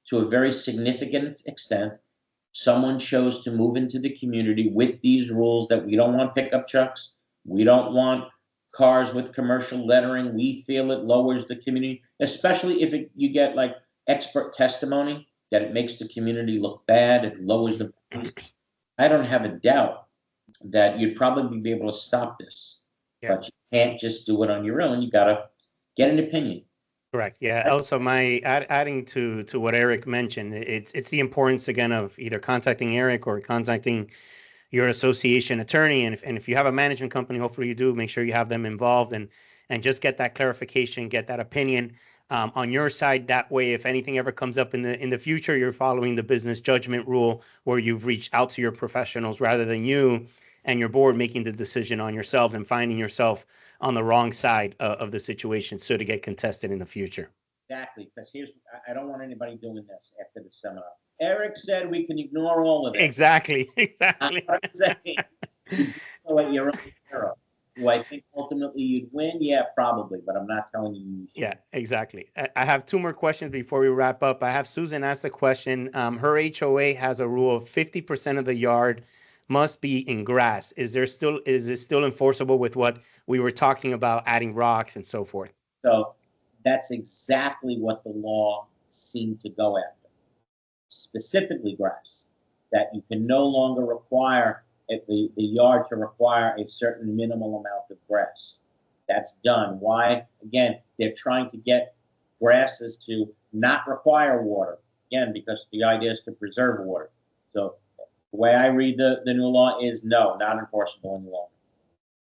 to a very significant extent. Someone chose to move into the community with these rules that we don't want pickup trucks. We don't want cars with commercial lettering. We feel it lowers the community, especially if you get like expert testimony that it makes the community look bad. It lowers the price. I don't have a doubt that you'd probably be able to stop this, but you can't just do it on your own. You got to get an opinion. Correct. Yeah. Also, adding to what Eric mentioned, it's the importance again of either contacting Eric or contacting your association attorney, and if you have a management company, hopefully you do, make sure you have them involved and just get that clarification, get that opinion on your side. That way, if anything ever comes up in the future, you're following the business judgment rule where you've reached out to your professionals rather than you and your board making the decision on yourself and finding yourself on the wrong side of the situation, so to get contested in the future. Exactly, because I don't want anybody doing this after the seminar. Eric said we can ignore all of it. Exactly. I'm saying, so at your own peril. Do I think ultimately you'd win? Yeah, probably, but I'm not telling you. Yeah, exactly. I have two more questions before we wrap up. I have Susan ask the question. Her HOA has a rule of 50% of the yard must be in grass. Is it still enforceable with what we were talking about, adding rocks and so forth? So that's exactly what the law seemed to go after, specifically grass, that you can no longer require the yard to require a certain minimal amount of grass. That's done. Why? Again, they're trying to get grasses to not require water. Again, because the idea is to preserve water. So the way I read the new law is no, not enforceable any longer.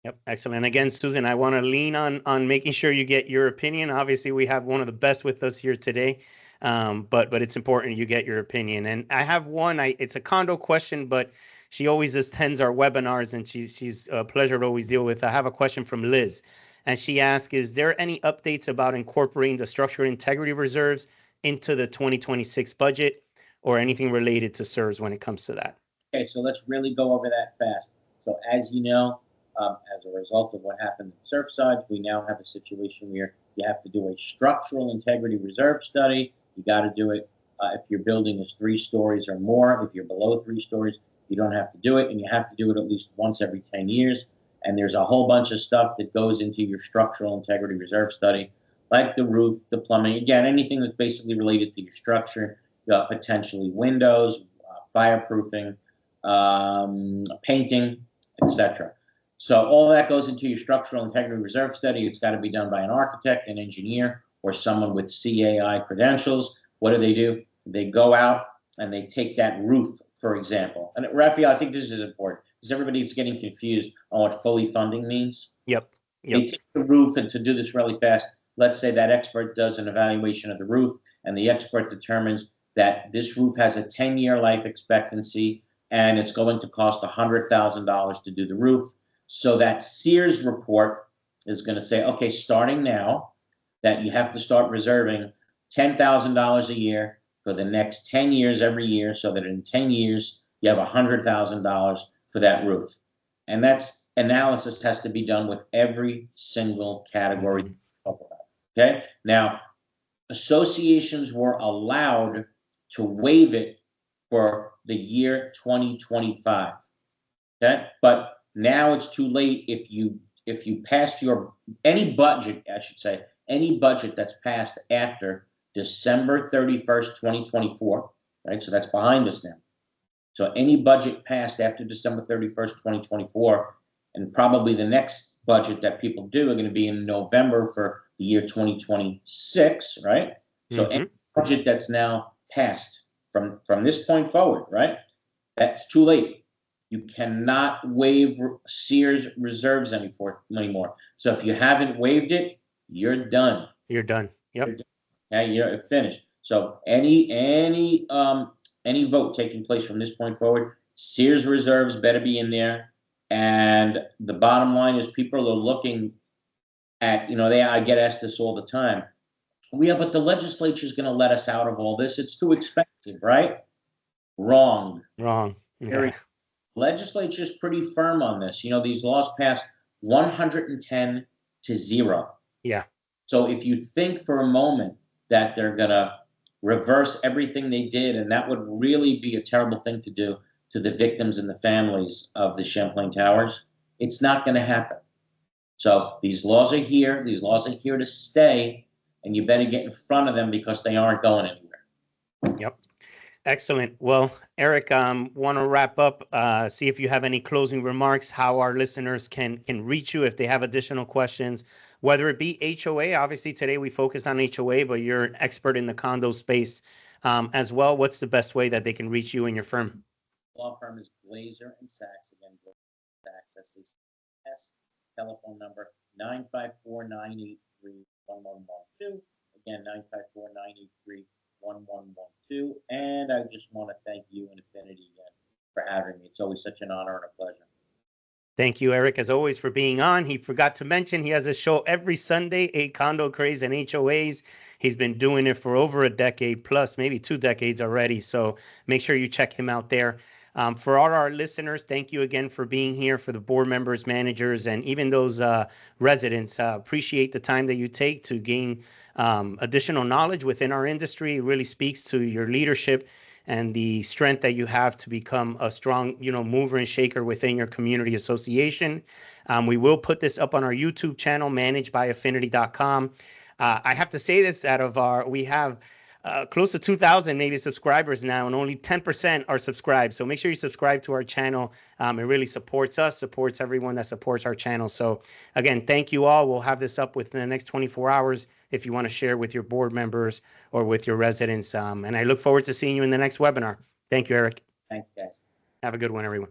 Yep, excellent. Again, Susan, I want to lean on making sure you get your opinion. Obviously, we have one of the best with us here today, but it's important you get your opinion. And I have one. It's a condo question, but she always attends our webinars, and she's a pleasure to always deal with. I have a question from Liz, and she asks, "Is there any updates about incorporating the structural integrity reserves into the 2026 budget, or anything related to SERS when it comes to that?" Okay, so let's really go over that fast. So as you know, as a result of what happened in Surfside, we now have a situation where you have to do a structural integrity reserve study. You got to do it if your building is 3 stories or more. If you're below 3 stories, you don't have to do it, and you have to do it at least once every 10 years. And there's a whole bunch of stuff that goes into your structural integrity reserve study, like the roof, the plumbing, again, anything that's basically related to your structure, potentially windows, fireproofing, painting, etc. So all that goes into your structural integrity reserve study. It's got to be done by an architect, an engineer, or someone with CAI credentials. What do? They go out and they take that roof, for example. And Rafael, I think this is important because everybody's getting confused on what fully funding means. Yep. They take the roof, and to do this really fast, let's say that expert does an evaluation of the roof, and the expert determines that this roof has a 10-year life expectancy, and it's going to cost $100,000 to do the roof. So that Sears report is going to say, okay, starting now, that you have to start reserving $10,000 a year for the next 10 years every year, so that in 10 years, you have $100,000 for that roof. And that's analysis has to be done with every single category. Okay? Now, associations were allowed to waive it for the year 2025. Okay? But now it's too late if you passed any budget, I should say, any budget that's passed after December 31st, 2024, right? So that's behind us now. So any budget passed after December 31st, 2024, and probably the next budget that people do are going to be in November for the year 2026, right? So any budget that's now passed from this point forward, right? That's too late. You cannot waive Sears reserves anymore. So if you haven't waived it, you're done. You're done. Yep. You're finished. So any vote taking place from this point forward, Sears reserves better be in there. And the bottom line is people are looking at, I get asked this all the time. Yeah, but the legislature is going to let us out of all this. It's too expensive, right? Wrong. Yeah. Legislature is pretty firm on this. These laws passed 110 to 0. Yeah. So if you think for a moment that they're going to reverse everything they did, and that would really be a terrible thing to do to the victims and the families of the Champlain Towers, it's not going to happen. So these laws are here. These laws are here to stay, and you better get in front of them because they aren't going anywhere. Yep. Excellent. Well, Eric, want to wrap up, see if you have any closing remarks, how our listeners can reach you if they have additional questions, whether it be HOA. Obviously, today we focus on HOA, but you're an expert in the condo space as well. What's the best way that they can reach you and your firm? Law firm is Glazer and Sachs. Again, Sachs, S-A-C-S. Telephone number 954-983-1112. Again, 954-983-1112. And I just want to thank you and Affinity again for having me. It's always such an honor and a pleasure. Thank you, Eric, as always, for being on. He forgot to mention he has a show every Sunday, A Condo Craze and HOAs. He's been doing it for over a decade plus, maybe 2 decades already. So make sure you check him out there. For all our listeners, thank you again for being here. For the board members, managers, and even those residents, appreciate the time that you take to gain additional knowledge within our industry. It really speaks to your leadership and the strength that you have to become a strong, mover and shaker within your community association. We will put this up on our YouTube channel, managedbyaffinity.com. I have to say this, we have close to 2,000 maybe subscribers now, and only 10% are subscribed. So make sure you subscribe to our channel. It really supports us, supports everyone that supports our channel. So again, thank you all. We'll have this up within the next 24 hours if you want to share with your board members or with your residents. And I look forward to seeing you in the next webinar. Thank you, Eric. Thanks, guys. Have a good one, everyone.